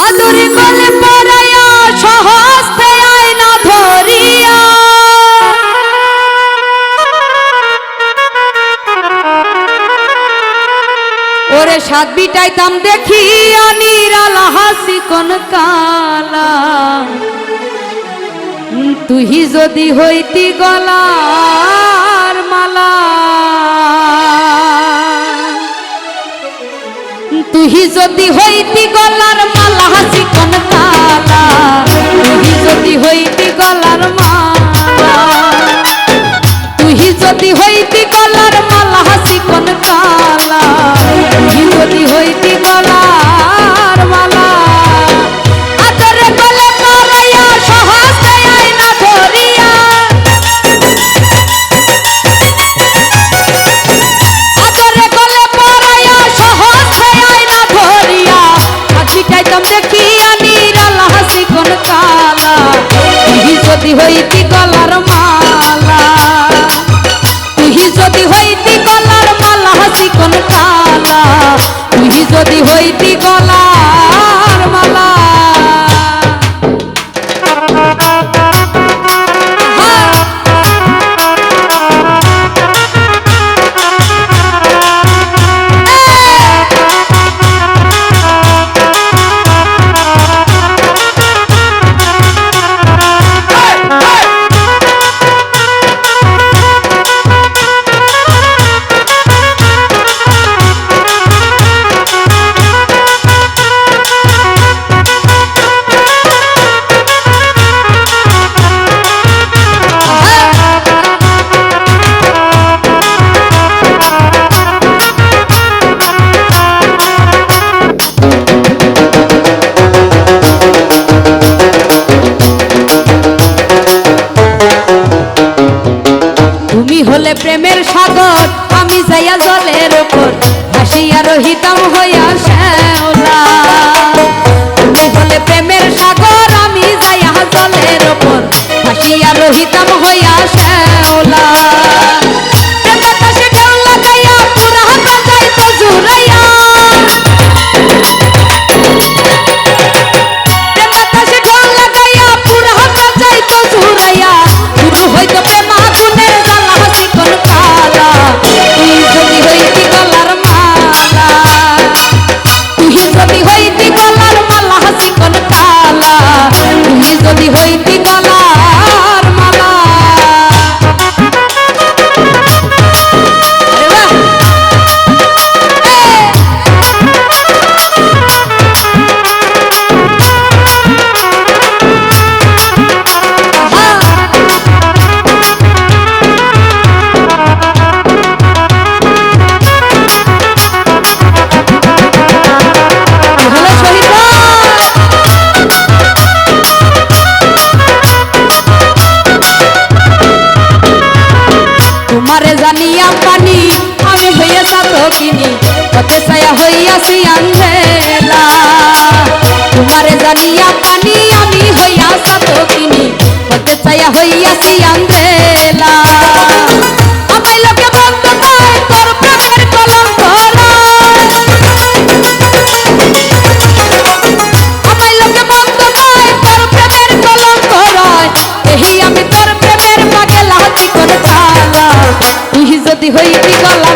আদরে গলে পড়ায়া সহস্তে আয়না ধরিয়া ওরে সাত বিটাইতাম দেখিয়া নিরালা হাসি কোন কালা তুই যদি হইতি গলার মালা তুই যদি হইতি গলার মালা হাসি কোন কালা তুই যদি হইতি গলার মালা তুই যদি হইতি গলার মালা হাসি কোন কালা তুই যদি হইতি গলার মালা আদরে গলে পড়াইয়া সহস্তে আয়না ধরিয়া আদরে গলে পড়াইয়া সহস্তে আয়না ধরিয়া হাসিটাইতাম দেখিয়া নিরালা হাসি কোন কালা তুই যদি হইতি গলার মালা তুই যদি হইতি গলার মালা হাসি কোন কালা তুই যদি হইতি গলার মালা তুমি হলে প্রেমের সাগর আমি যাইয়া জলের উপর ভাসিয়া রহিতাম হইয়া শ্যাওলা তুমি হলে প্রেমের সাগর আমি যাইয়া জলের উপর ভাসিয়া রহিতাম হইয়া শ্যাওলা প্রেম বাতাসে ঢেউ লাগাইয়া পুরা বাজাইতো জুড়াইয়া প্রেম বাতাসে ঢেউ লাগাইয়া পুরা বাজাইতো জুড়াইয়া শুরু হইতো প্রেম আগুনের জ্বালা হাসি কোন কালা তুই যদি হইতি গলার মালা তুই যদি হইতি গলার মালা হাসি কোন কালা তুই যদি হইতি গলার মালা আরে বাহ হলো শহীদ তোমারে জানিয়া পানি আমি হইয়া সাতকিনি পথে ছায়া হইয়াছি আন্ধেলা তোমারে জানিয়া পানি আমি হইয়া সাতকিনি পথে ছায়া হইয়াছি আন্ধেলা আমি লোকে বন্ধ পায় তোর প্রেমের কলঙ্ক আমি লোকে বন্ধ পায় তোর প্রেমের কলঙ্ক এই আমি তোর প্রেমের পাগলা হাতি কোন কালা তুই যদি হইতি গলা